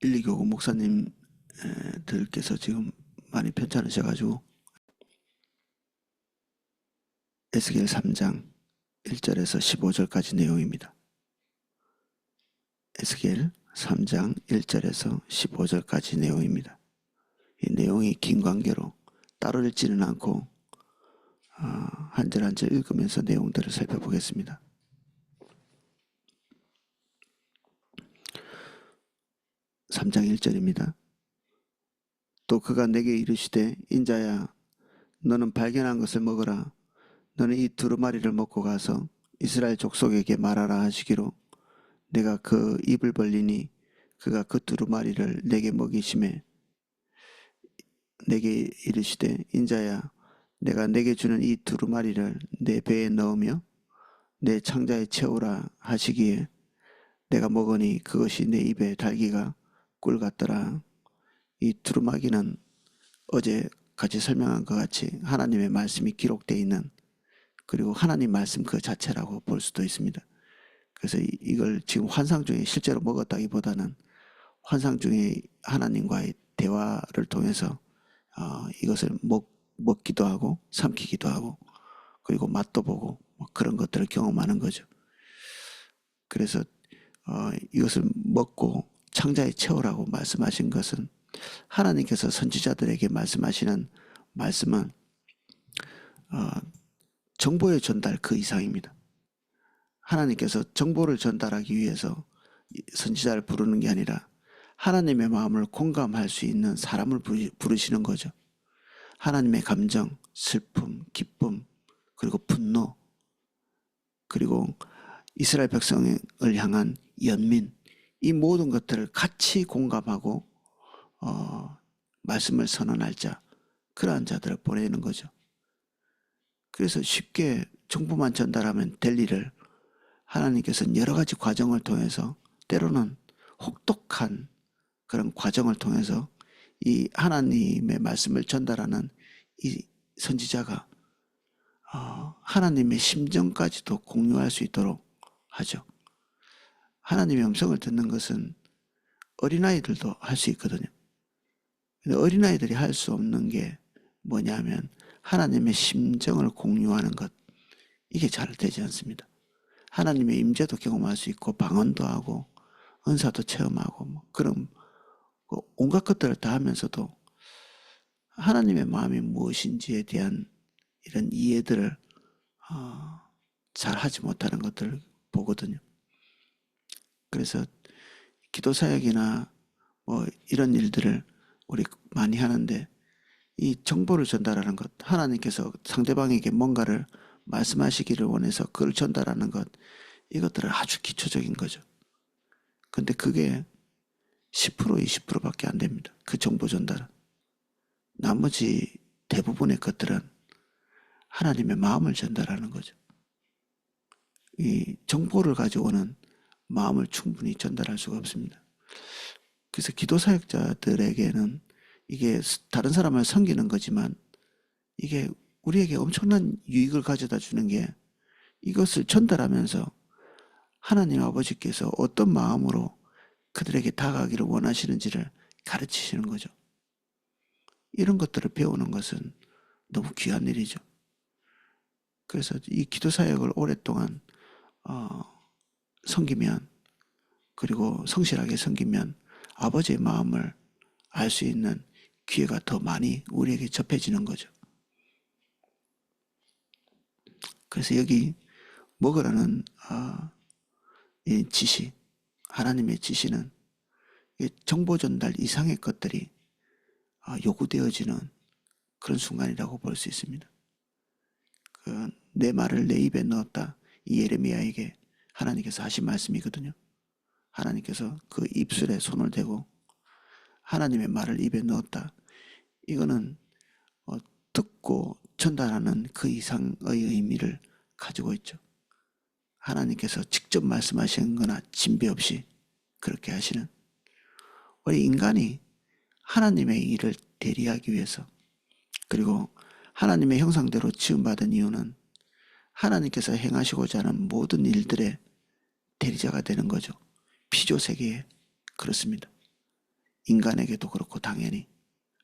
1, 2교구 목사님들께서 지금 많이 편찮으셔가지고 에스겔 3장 1절에서 15절까지 내용입니다. 에스겔 3장 1절에서 15절까지 내용입니다. 이 내용이 긴 관계로 따로 읽지는 않고 한 절 한 절 읽으면서 내용들을 살펴보겠습니다. 3장 1절입니다. 또 그가 내게 이르시되 인자야 너는 발견한 것을 먹으라. 너는 이 두루마리를 먹고 가서 이스라엘 족속에게 말하라 하시기로 내가 그 입을 벌리니 그가 그 두루마리를 내게 먹이심에 내게 이르시되 인자야 내가 내게 주는 이 두루마리를 내 배에 넣으며 내 창자에 채우라 하시기에 내가 먹으니 그것이 내 입에 달기가 꿀 같더라. 이 두루마기는 어제 같이 설명한 것 같이 하나님의 말씀이 기록되어 있는 그리고 하나님 말씀 그 자체라고 볼 수도 있습니다. 그래서 이걸 지금 환상 중에 실제로 먹었다기보다는 환상 중에 하나님과의 대화를 통해서 이것을 먹기도 하고 삼키기도 하고 그리고 맛도 보고 그런 것들을 경험하는 거죠. 그래서 이것을 먹고 창자에 채우라고 말씀하신 것은 하나님께서 선지자들에게 말씀하시는 말씀은 정보의 전달 그 이상입니다. 하나님께서 정보를 전달하기 위해서 선지자를 부르는 게 아니라 하나님의 마음을 공감할 수 있는 사람을 부르시는 거죠. 하나님의 감정, 슬픔, 기쁨, 그리고 분노, 그리고 이스라엘 백성을 향한 연민, 이 모든 것들을 같이 공감하고 말씀을 선언할 자, 그러한 자들을 보내는 거죠. 그래서 쉽게 정보만 전달하면 될 일을 하나님께서는 여러 가지 과정을 통해서 때로는 혹독한 그런 과정을 통해서 이 하나님의 말씀을 전달하는 이 선지자가 하나님의 심정까지도 공유할 수 있도록 하죠. 하나님의 음성을 듣는 것은 어린아이들도 할 수 있거든요. 근데 어린아이들이 할 수 없는 게 뭐냐면 하나님의 심정을 공유하는 것, 이게 잘 되지 않습니다. 하나님의 임재도 경험할 수 있고 방언도 하고 은사도 체험하고 그런 온갖 것들을 다 하면서도 하나님의 마음이 무엇인지에 대한 이런 이해들을 잘 하지 못하는 것들을 보거든요. 그래서 기도사역이나 이런 일들을 우리 많이 하는데 이 정보를 전달하는 것, 하나님께서 상대방에게 뭔가를 말씀하시기를 원해서 그걸 전달하는 것, 이것들은 아주 기초적인 거죠. 근데 그게 10% 20%밖에 안 됩니다. 그 정보 전달은. 나머지 대부분의 것들은 하나님의 마음을 전달하는 거죠. 이 정보를 가지고는 마음을 충분히 전달할 수가 없습니다. 그래서 기도사역자들에게는 이게 다른 사람을 섬기는 거지만 이게 우리에게 엄청난 유익을 가져다 주는 게 이것을 전달하면서 하나님 아버지께서 어떤 마음으로 그들에게 다가가기를 원하시는지를 가르치시는 거죠. 이런 것들을 배우는 것은 너무 귀한 일이죠. 그래서 이 기도사역을 오랫동안 섬기면 그리고 성실하게 섬기면 아버지의 마음을 알 수 있는 기회가 더 많이 우리에게 접해지는 거죠. 그래서 여기 먹으라는 이 지시, 하나님의 지시는 정보 전달 이상의 것들이 요구되어지는 그런 순간이라고 볼 수 있습니다. 내 말을 내 입에 넣었다. 이 예레미야에게 하나님께서 하신 말씀이거든요. 하나님께서 그 입술에 손을 대고 하나님의 말을 입에 넣었다. 이거는 듣고 전달하는 그 이상의 의미를 가지고 있죠. 하나님께서 직접 말씀하시는 거나 진배 없이 그렇게 하시는, 우리 인간이 하나님의 일을 대리하기 위해서 그리고 하나님의 형상대로 지음받은 이유는 하나님께서 행하시고자 하는 모든 일들의 대리자가 되는 거죠. 피조세계에 그렇습니다. 인간에게도 그렇고 당연히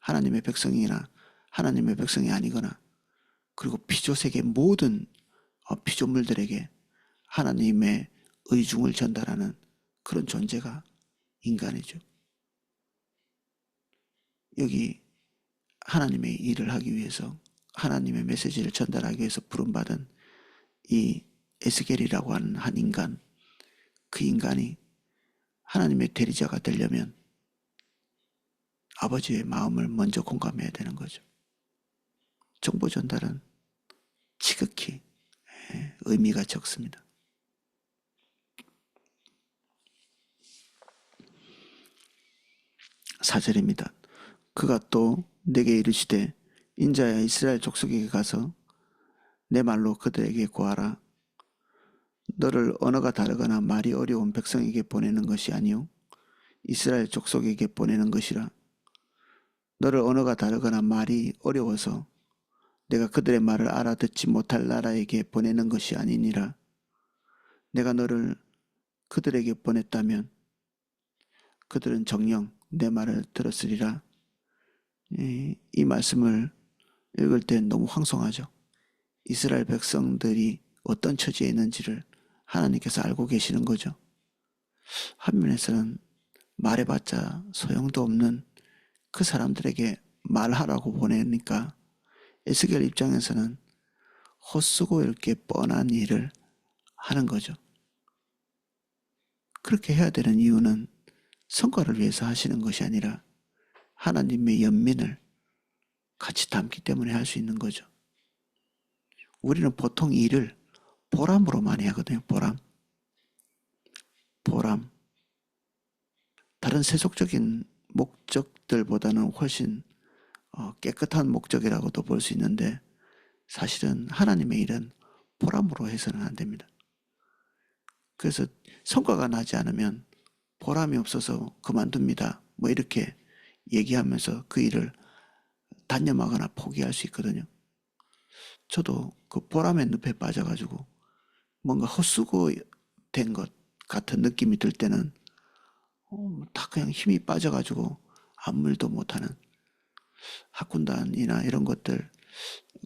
하나님의 백성이나 하나님의 백성이 아니거나 그리고 피조세계 모든 피조물들에게 하나님의 의중을 전달하는 그런 존재가 인간이죠. 여기 하나님의 일을 하기 위해서 하나님의 메시지를 전달하기 위해서 부름받은 이 에스겔이라고 하는 한 인간, 그 인간이 하나님의 대리자가 되려면 아버지의 마음을 먼저 공감해야 되는 거죠. 정보 전달은 지극히 의미가 적습니다. 4절입니다. 그가 또 내게 이르시되 인자야 이스라엘 족속에게 가서 내 말로 그들에게 고하라. 너를 언어가 다르거나 말이 어려운 백성에게 보내는 것이 아니요 이스라엘 족속에게 보내는 것이라. 너를 언어가 다르거나 말이 어려워서 내가 그들의 말을 알아듣지 못할 나라에게 보내는 것이 아니니라. 내가 너를 그들에게 보냈다면 그들은 정녕 내 말을 들었으리라. 이 말씀을 읽을 때 너무 황송하죠. 이스라엘 백성들이 어떤 처지에 있는지를 하나님께서 알고 계시는 거죠. 한 면에서는 말해봤자 소용도 없는 그 사람들에게 말하라고 보내니까 에스겔 입장에서는 헛수고 이렇게 뻔한 일을 하는 거죠. 그렇게 해야 되는 이유는 성과를 위해서 하시는 것이 아니라 하나님의 연민을 같이 담기 때문에 할 수 있는 거죠. 우리는 보통 일을 보람으로 많이 하거든요. 보람. 다른 세속적인 목적들보다는 훨씬 깨끗한 목적이라고도 볼 수 있는데 사실은 하나님의 일은 보람으로 해서는 안 됩니다. 그래서 성과가 나지 않으면 보람이 없어서 그만둡니다. 뭐 이렇게 얘기하면서 그 일을 단념하거나 포기할 수 있거든요. 저도 그 보람의 늪에 빠져가지고 뭔가 헛수고 된 것 같은 느낌이 들 때는 다 그냥 힘이 빠져가지고 아무 일도 못하는 학군단이나 이런 것들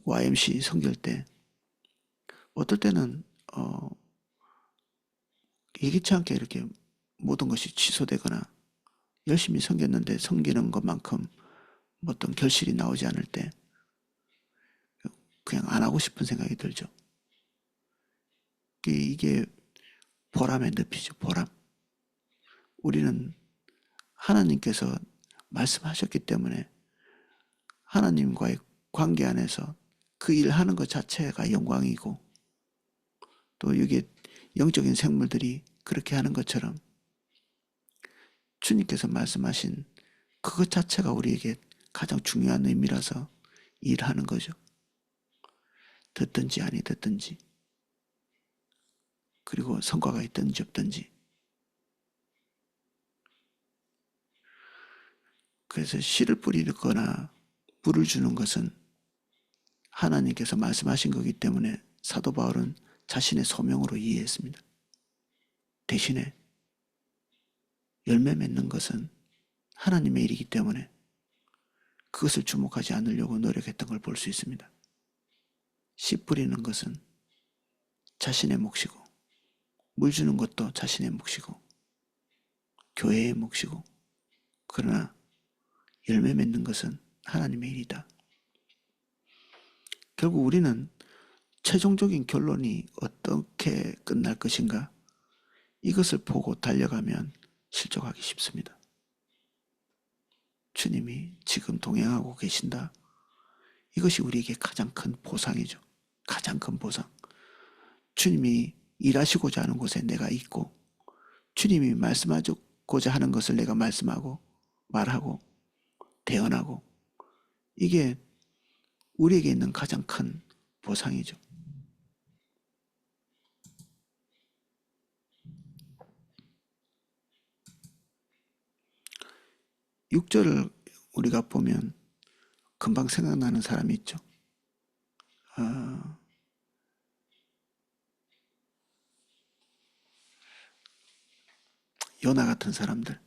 YMC 섬길 때 어떨 때는 예기치 않게 이렇게 모든 것이 취소되거나 열심히 섬겼는데 섬기는 것만큼 어떤 결실이 나오지 않을 때 그냥 안 하고 싶은 생각이 들죠. 이게 보람의 늪이죠. 보람. 우리는 하나님께서 말씀하셨기 때문에 하나님과의 관계 안에서 그 일 하는 것 자체가 영광이고 또 이게 영적인 생물들이 그렇게 하는 것처럼 주님께서 말씀하신 그것 자체가 우리에게 가장 중요한 의미라서 일하는 거죠. 듣든지 아니 듣든지 그리고 성과가 있든지 없든지. 그래서 씨를 뿌리거나 물을 주는 것은 하나님께서 말씀하신 거기 때문에 사도 바울은 자신의 소명으로 이해했습니다. 대신에 열매 맺는 것은 하나님의 일이기 때문에 그것을 주목하지 않으려고 노력했던 걸 볼 수 있습니다. 씨 뿌리는 것은 자신의 몫이고 물 주는 것도 자신의 몫이고 교회의 몫이고 그러나 열매 맺는 것은 하나님의 일이다. 결국 우리는 최종적인 결론이 어떻게 끝날 것인가 이것을 보고 달려가면 실족하기 쉽습니다. 주님이 지금 동행하고 계신다. 이것이 우리에게 가장 큰 보상이죠. 가장 큰 보상. 주님이 일하시고자 하는 곳에 내가 있고 주님이 말씀하고자 하는 것을 내가 말씀하고 말하고 대언하고 이게 우리에게 있는 가장 큰 보상이죠. 6절을 우리가 보면 금방 생각나는 사람이 있죠. 요나 같은 사람들.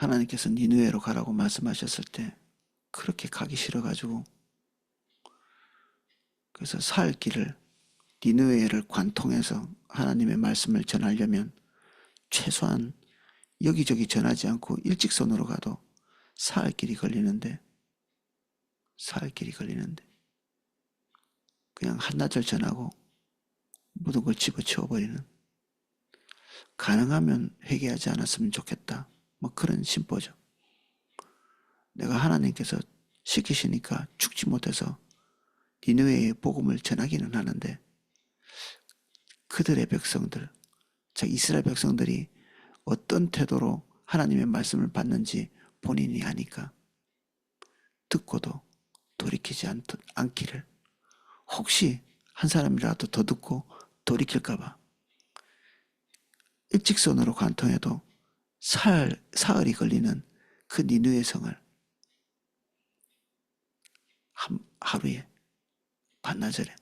하나님께서 니느웨로 가라고 말씀하셨을 때 그렇게 가기 싫어가지고, 그래서 사흘 길을 니느웨를 관통해서 하나님의 말씀을 전하려면 최소한 여기저기 전하지 않고 일직선으로 가도 사흘 길이 걸리는데 그냥 한나절 전하고 모든 걸 집어치워버리는, 가능하면 회개하지 않았으면 좋겠다, 뭐 그런 심보죠. 내가 하나님께서 시키시니까 죽지 못해서 니느웨의 복음을 전하기는 하는데, 그들의 백성들, 즉 이스라엘 백성들이 어떤 태도로 하나님의 말씀을 받는지 본인이 아니까 듣고도 돌이키지 않기를, 혹시 한 사람이라도 더 듣고 돌이킬까봐 일직선으로 관통해도 사흘이 걸리는 그 니느웨 성을 하루에 반나절에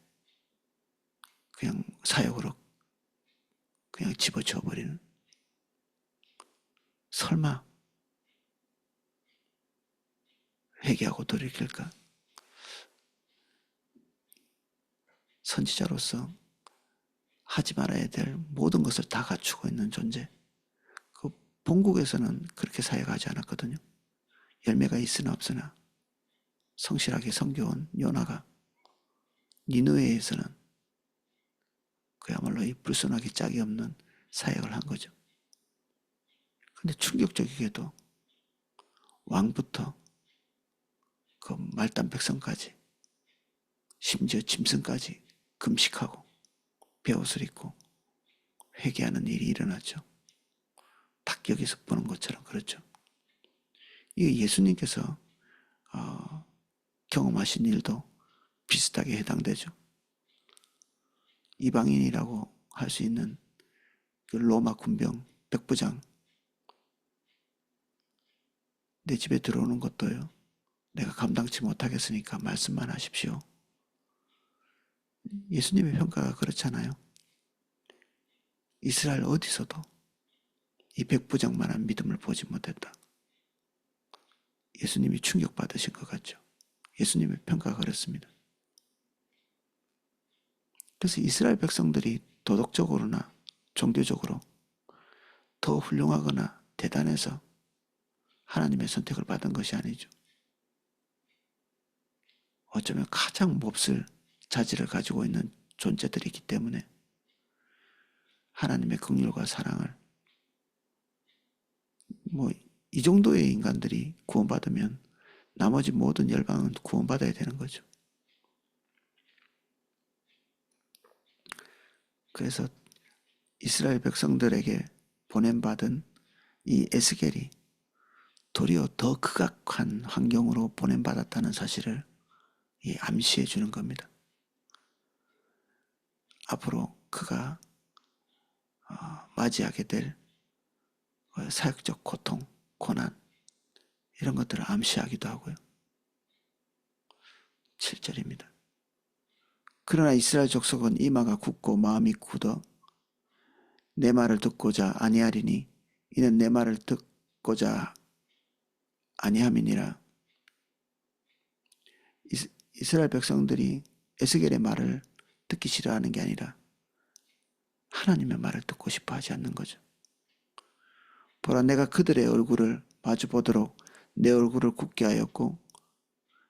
그냥 사역으로 그냥 집어치워버리는, 설마 회개하고 돌이킬까? 선지자로서 하지 말아야 될 모든 것을 다 갖추고 있는 존재. 그 본국에서는 그렇게 사역하지 않았거든요. 열매가 있으나 없으나 성실하게 섬겨온 요나가 니느웨에서는 그야말로 이 불순하기 짝이 없는 사역을 한 거죠. 근데 충격적이게도 왕부터 그 말단 백성까지, 심지어 짐승까지 금식하고 베옷을 입고 회개하는 일이 일어났죠. 딱 여기서 보는 것처럼 그렇죠. 이게 예수님께서 경험하신 일도 비슷하게 해당되죠. 이방인이라고 할 수 있는 그 로마 군병 백부장, 내 집에 들어오는 것도요, 내가 감당치 못하겠으니까 말씀만 하십시오. 예수님의 평가가 그렇잖아요. 이스라엘 어디서도 이 백부장만한 믿음을 보지 못했다. 예수님이 충격받으신 것 같죠. 예수님의 평가가 그렇습니다. 그래서 이스라엘 백성들이 도덕적으로나 종교적으로 더 훌륭하거나 대단해서 하나님의 선택을 받은 것이 아니죠. 어쩌면 가장 몹쓸 자질을 가지고 있는 존재들이기 때문에 하나님의 긍휼과 사랑을, 뭐 이 정도의 인간들이 구원받으면 나머지 모든 열방은 구원받아야 되는 거죠. 그래서 이스라엘 백성들에게 보냄받은 이 에스겔이 도리어 더 극악한 환경으로 보냄받았다는 사실을 암시해 주는 겁니다. 앞으로 그가 맞이하게 될 사역적 고통, 고난, 이런 것들을 암시하기도 하고요. 7절입니다. 그러나 이스라엘 족속은 이마가 굳고 마음이 굳어 내 말을 듣고자 아니하리니 이는 내 말을 듣고자 아니함이니라. 이스라엘 백성들이 에스겔의 말을 듣기 싫어하는 게 아니라 하나님의 말을 듣고 싶어 하지 않는 거죠. 보라, 내가 그들의 얼굴을 마주 보도록 내 얼굴을 굳게 하였고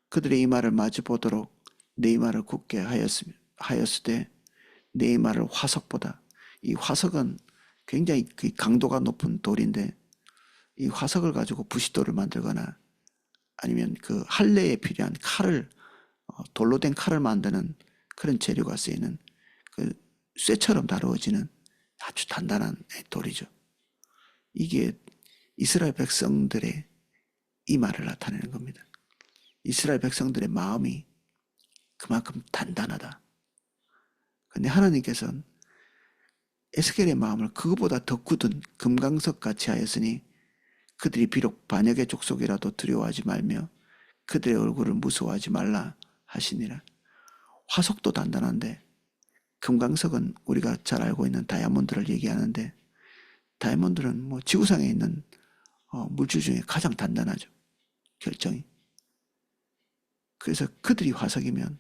그들의 이마를 마주 보도록 내 이마를 굳게 하였으되 내 이마를 화석보다, 이 화석은 굉장히 강도가 높은 돌인데 이 화석을 가지고 부싯돌을 만들거나 아니면 그 할례에 필요한 칼을, 돌로 된 칼을 만드는 그런 재료가 쓰이는 그 쇠처럼 다루어지는 아주 단단한 돌이죠. 이게 이스라엘 백성들의 이마를 나타내는 겁니다. 이스라엘 백성들의 마음이 그만큼 단단하다. 근데 하나님께서는 에스겔의 마음을 그거보다 더 굳은 금강석 같이 하였으니 그들이 비록 반역의 족속이라도 두려워하지 말며 그들의 얼굴을 무서워하지 말라 하시니라. 화석도 단단한데 금강석은 우리가 잘 알고 있는 다이아몬드를 얘기하는데, 다이아몬드는 뭐 지구상에 있는 물질 중에 가장 단단하죠. 결정이. 그래서 그들이 화석이면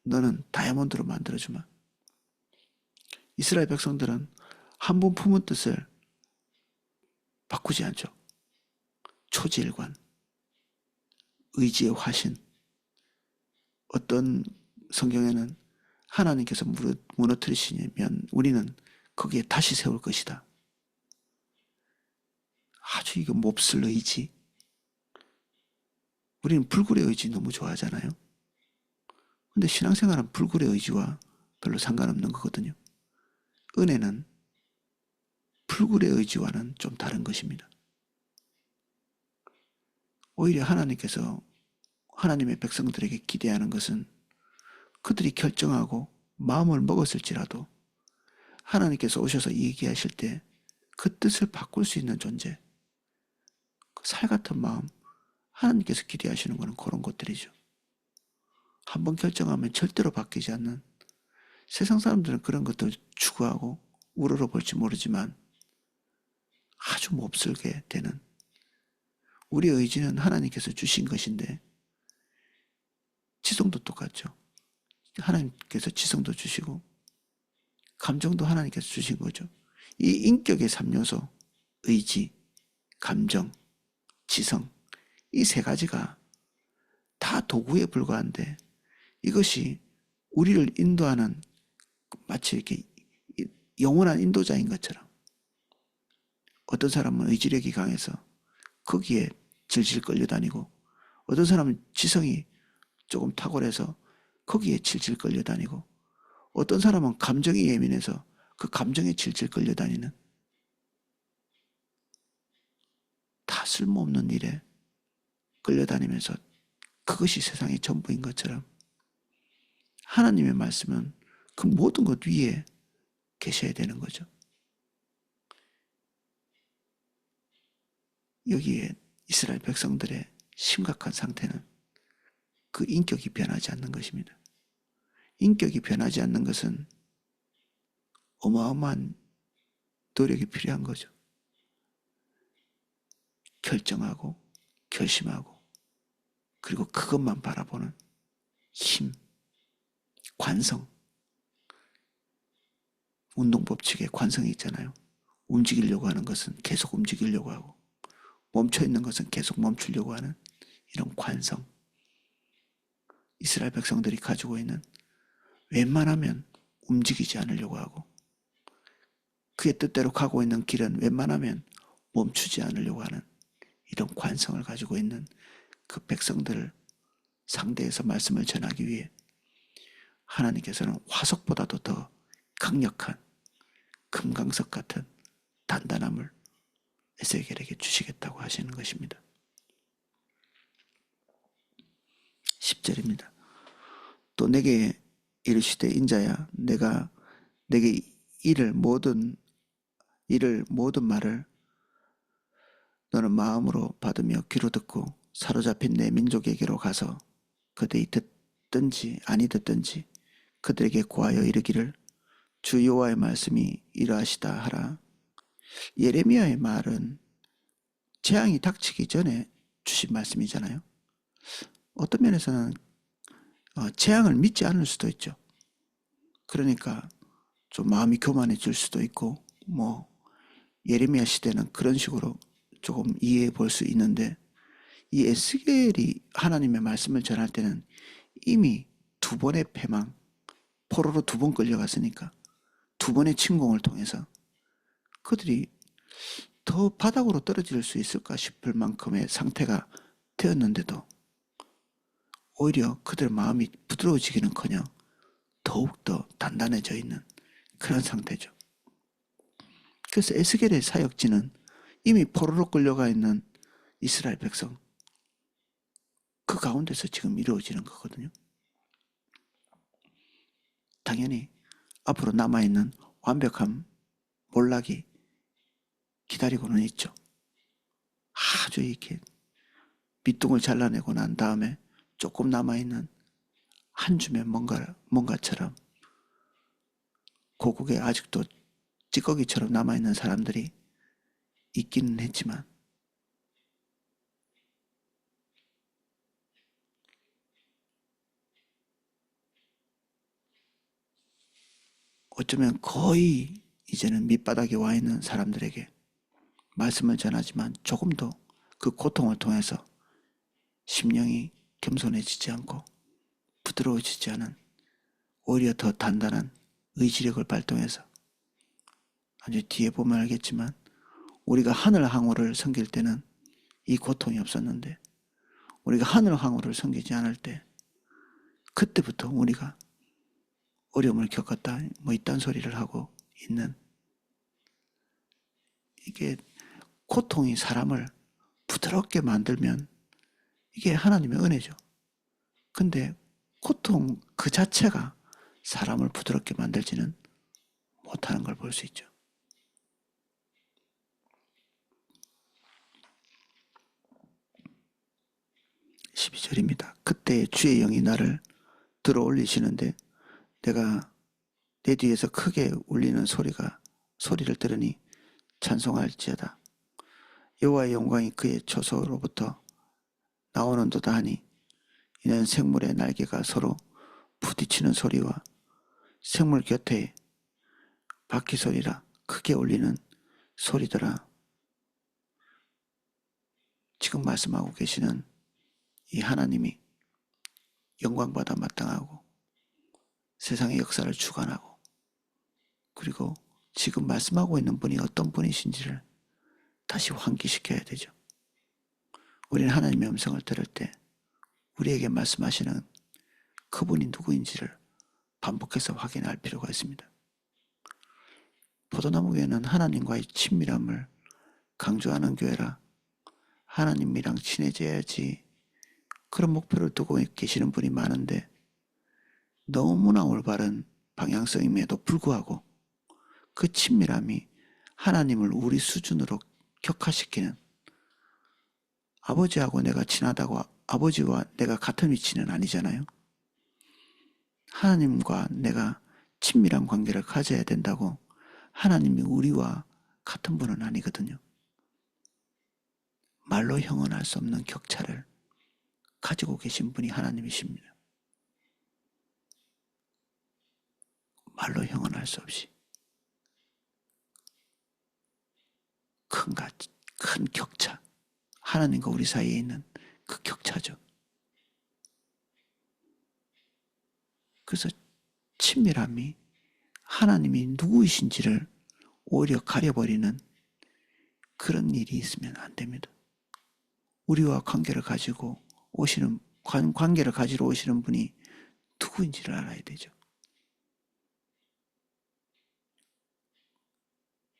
너는 다이아몬드로 만들어주마. 이스라엘 백성들은 한 번 품은 뜻을 바꾸지 않죠. 초지일관, 의지의 화신. 어떤 성경에는 하나님께서 무너뜨리시면 우리는 거기에 다시 세울 것이다. 아주 이거 몹쓸 의지. 우리는 불굴의 의지 너무 좋아하잖아요. 근데 신앙생활은 불굴의 의지와 별로 상관없는 거거든요. 은혜는 불굴의 의지와는 좀 다른 것입니다. 오히려 하나님께서 하나님의 백성들에게 기대하는 것은 그들이 결정하고 마음을 먹었을지라도 하나님께서 오셔서 얘기하실 때 그 뜻을 바꿀 수 있는 존재, 살 같은 마음, 하나님께서 기대하시는 것은 그런 것들이죠. 한번 결정하면 절대로 바뀌지 않는, 세상 사람들은 그런 것들 추구하고 우러러볼지 모르지만 아주 몹쓸게 되는, 우리 의지는 하나님께서 주신 것인데 지성도 똑같죠. 하나님께서 지성도 주시고 감정도 하나님께서 주신 거죠. 이 인격의 3요소, 의지, 감정, 지성, 이 세 가지가 다 도구에 불과한데 이것이 우리를 인도하는, 마치 이렇게 영원한 인도자인 것처럼, 어떤 사람은 의지력이 강해서 거기에 질질 끌려다니고 어떤 사람은 지성이 조금 탁월해서 거기에 질질 끌려다니고 어떤 사람은 감정이 예민해서 그 감정에 질질 끌려다니는, 다 쓸모없는 일에 끌려다니면서 그것이 세상의 전부인 것처럼 하나님의 말씀은 그 모든 것 위에 계셔야 되는 거죠. 여기에 이스라엘 백성들의 심각한 상태는 그 인격이 변하지 않는 것입니다. 인격이 변하지 않는 것은 어마어마한 노력이 필요한 거죠. 결정하고 결심하고 그리고 그것만 바라보는 힘, 관성. 운동법칙에 관성이 있잖아요. 움직이려고 하는 것은 계속 움직이려고 하고 멈춰있는 것은 계속 멈추려고 하는 이런 관성. 이스라엘 백성들이 가지고 있는, 웬만하면 움직이지 않으려고 하고 그의 뜻대로 가고 있는 길은 웬만하면 멈추지 않으려고 하는 이런 관성을 가지고 있는 그 백성들을 상대해서 말씀을 전하기 위해 하나님께서는 화석보다도 더 강력한 금강석 같은 단단함을 에스겔에게 주시겠다고 하시는 것입니다. 10절입니다. 또 내게 이르시되 인자야 내가 내게 이를 모든 말을 너는 마음으로 받으며 귀로 듣고 사로잡힌 내 민족에게로 가서 그들이 듣든지 아니 듣든지 그들에게 고하여 이르기를 주 여호와의 말씀이 이러하시다 하라. 예레미야의 말은 재앙이 닥치기 전에 주신 말씀이잖아요. 어떤 면에서는 재앙을 믿지 않을 수도 있죠. 그러니까 좀 마음이 교만해질 수도 있고 예레미야 시대는 그런 식으로 조금 이해해 볼 수 있는데, 이 에스겔이 하나님의 말씀을 전할 때는 이미 두 번의 패망, 포로로 두 번 끌려갔으니까 두 번의 침공을 통해서 그들이 더 바닥으로 떨어질 수 있을까 싶을 만큼의 상태가 되었는데도 오히려 그들 마음이 부드러워지기는커녕 더욱더 단단해져 있는 그런 상태죠. 그래서 에스겔의 사역지는 이미 포로로 끌려가 있는 이스라엘 백성, 그 가운데서 지금 이루어지는 거거든요. 당연히 앞으로 남아있는 완벽한 몰락이 기다리고는 있죠. 아주 이렇게 밑둥을 잘라내고 난 다음에 조금 남아있는 한 줌의 뭔가처럼 고국에 아직도 찌꺼기처럼 남아있는 사람들이 있기는 했지만 어쩌면 거의 이제는 밑바닥에 와 있는 사람들에게 말씀을 전하지만 조금도 그 고통을 통해서 심령이 겸손해지지 않고 부드러워지지 않은, 오히려 더 단단한 의지력을 발동해서, 아주 뒤에 보면 알겠지만 우리가 하늘 항우를 섬길 때는 이 고통이 없었는데, 우리가 하늘 항우를 섬기지 않을 때 그때부터 우리가 어려움을 겪었다 뭐 이딴 소리를 하고 있는, 이게 고통이 사람을 부드럽게 만들면 이게 하나님의 은혜죠. 근데 고통 그 자체가 사람을 부드럽게 만들지는 못하는 걸 볼 수 있죠. 12절입니다. 그때 주의 영이 나를 들어 올리시는데 내가 내 뒤에서 크게 울리는 소리를 들으니 찬송할지어다. 여호와의 영광이 그의 초소로부터 나오는도다 하니 이는 생물의 날개가 서로 부딪히는 소리와 생물 곁에 바퀴 소리라 크게 울리는 소리더라. 지금 말씀하고 계시는 이 하나님이 영광받아 마땅하고 세상의 역사를 주관하고, 그리고 지금 말씀하고 있는 분이 어떤 분이신지를 다시 환기시켜야 되죠. 우리는 하나님의 음성을 들을 때 우리에게 말씀하시는 그분이 누구인지를 반복해서 확인할 필요가 있습니다. 포도나무 교회는 하나님과의 친밀함을 강조하는 교회라 하나님이랑 친해져야지 그런 목표를 두고 계시는 분이 많은데, 너무나 올바른 방향성임에도 불구하고 그 친밀함이 하나님을 우리 수준으로 격화시키는, 아버지하고 내가 친하다고 아버지와 내가 같은 위치는 아니잖아요. 하나님과 내가 친밀한 관계를 가져야 된다고 하나님이 우리와 같은 분은 아니거든요. 말로 형언할 수 없는 격차를 가지고 계신 분이 하나님이십니다. 말로 형언할 수 없이 큰 격차, 하나님과 우리 사이에 있는 그 격차죠. 그래서 친밀함이 하나님이 누구이신지를 오히려 가려버리는 그런 일이 있으면 안 됩니다. 우리와 관계를 가지러 오시는 분이 누구인지를 알아야 되죠.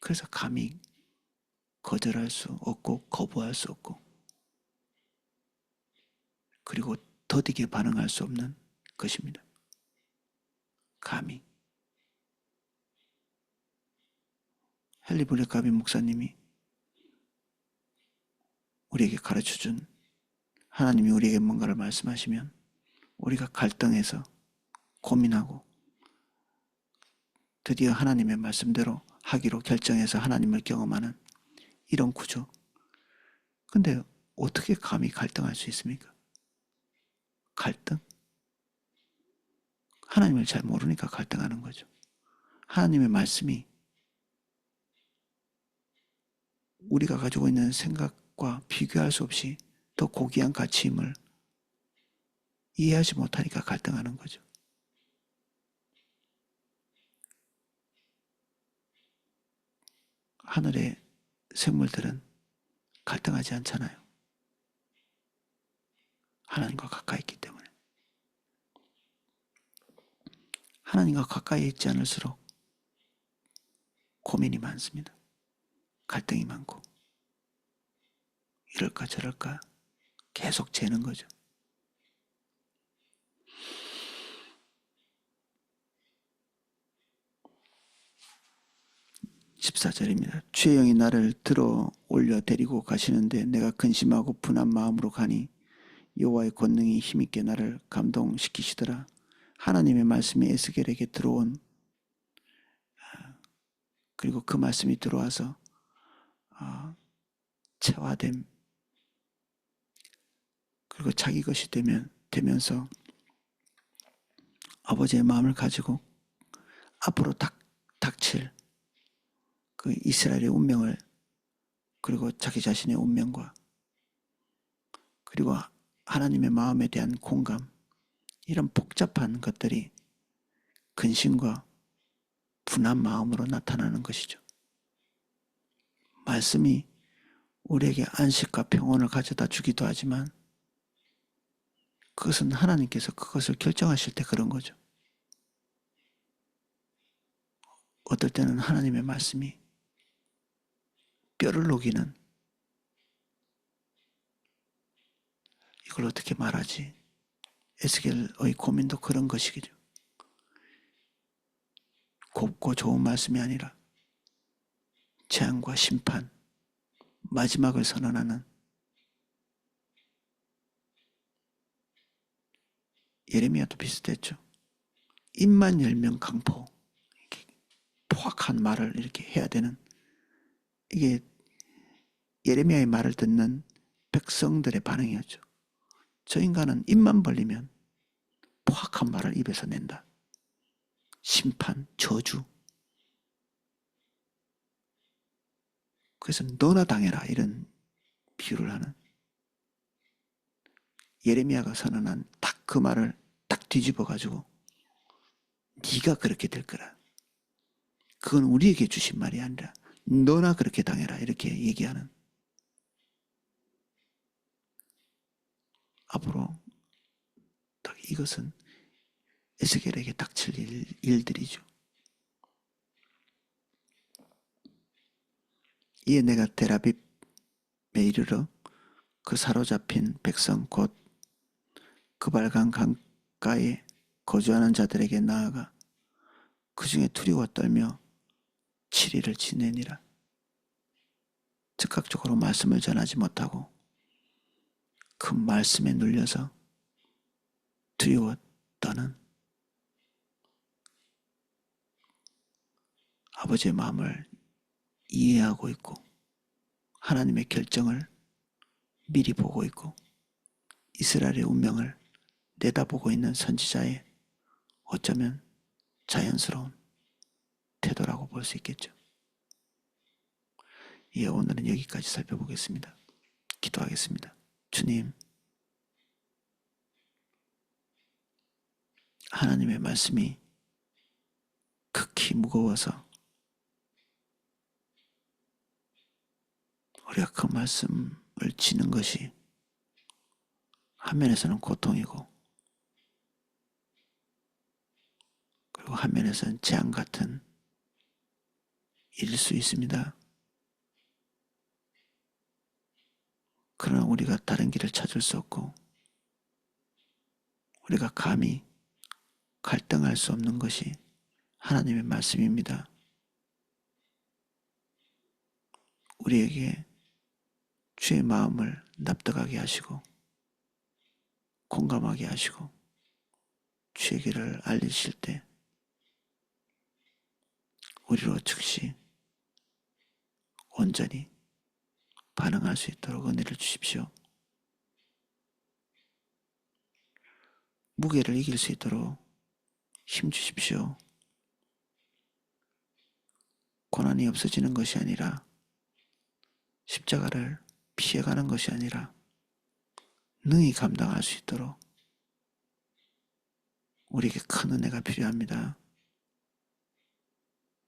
그래서 감히 거절할 수 없고 거부할 수 없고, 그리고 더디게 반응할 수 없는 것입니다. 감히. 헨리 블랙가비 목사님이 우리에게 가르쳐준, 하나님이 우리에게 뭔가를 말씀하시면 우리가 갈등해서 고민하고 드디어 하나님의 말씀대로 하기로 결정해서 하나님을 경험하는 이런 구조. 근데 어떻게 감히 갈등할 수 있습니까? 갈등? 하나님을 잘 모르니까 갈등하는 거죠. 하나님의 말씀이 우리가 가지고 있는 생각과 비교할 수 없이 더 고귀한 가치임을 이해하지 못하니까 갈등하는 거죠. 하늘의 생물들은 갈등하지 않잖아요. 하나님과 가까이 있기 때문에. 하나님과 가까이 있지 않을수록 고민이 많습니다. 갈등이 많고, 이럴까 저럴까 계속 재는 거죠. 14절입니다. 주의 영이 나를 들어 올려 데리고 가시는데 내가 근심하고 분한 마음으로 가니 여호와의 권능이 힘있게 나를 감동시키시더라. 하나님의 말씀이 에스겔에게 들어온, 그리고 그 말씀이 들어와서 체화됨, 그리고 자기 것이 되면서 아버지의 마음을 가지고 앞으로 닥칠 그 이스라엘의 운명을, 그리고 자기 자신의 운명과, 그리고 하나님의 마음에 대한 공감, 이런 복잡한 것들이 근심과 분한 마음으로 나타나는 것이죠. 말씀이 우리에게 안식과 평온을 가져다 주기도 하지만 그것은 하나님께서 그것을 결정하실 때 그런 거죠. 어떨 때는 하나님의 말씀이 뼈를 녹이는, 이걸 어떻게 말하지? 에스겔의 고민도 그런 것이죠. 곱고 좋은 말씀이 아니라 재앙과 심판, 마지막을 선언하는, 예레미야도 비슷했죠. 입만 열면 강포, 이렇게 포악한 말을 이렇게 해야 되는, 이게 예레미야의 말을 듣는 백성들의 반응이었죠. 저 인간은 입만 벌리면 포악한 말을 입에서 낸다. 심판, 저주. 그래서 너나 당해라, 이런 비유를 하는, 예레미야가 선언한 딱 그 말을 딱 뒤집어 가지고 네가 그렇게 될 거라. 그건 우리에게 주신 말이 아니라 너나 그렇게 당해라, 이렇게 얘기하는. 앞으로 딱 이것은 에스겔에게 닥칠 일들이죠. 이에 내가 데라빕에 이르러 그 사로잡힌 백성 곧 그발강 강가에 거주하는 자들에게 나아가 그 중에 두려워 떨며 7일을 지내니라. 즉각적으로 말씀을 전하지 못하고 그 말씀에 눌려서 두려워 떠는 아버지의 마음을 이해하고 있고 하나님의 결정을 미리 보고 있고 이스라엘의 운명을 내다보고 있는 선지자의 어쩌면 자연스러운 태도라고 볼 수 있겠죠. 예, 오늘은 여기까지 살펴보겠습니다. 기도하겠습니다. 주님, 하나님의 말씀이 극히 무거워서 우리가 그 말씀을 지는 것이 한면에서는 고통이고 그리고 한면에서는 재앙 같은 일일 수 있습니다. 그러나 우리가 다른 길을 찾을 수 없고 우리가 감히 갈등할 수 없는 것이 하나님의 말씀입니다. 우리에게 주의 마음을 납득하게 하시고 공감하게 하시고 주의 길을 알리실 때 우리로 즉시 온전히 반응할 수 있도록 은혜를 주십시오. 무게를 이길 수 있도록 힘 주십시오. 고난이 없어지는 것이 아니라 십자가를 피해가는 것이 아니라 능히 감당할 수 있도록 우리에게 큰 은혜가 필요합니다.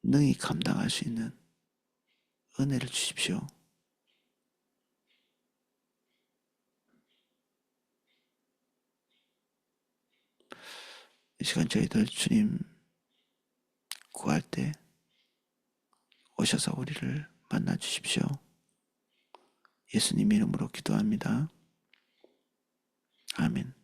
능히 감당할 수 있는 은혜를 주십시오. 이 시간 저희들 주님 구할 때 오셔서 우리를 만나 주십시오. 예수님 이름으로 기도합니다. 아멘.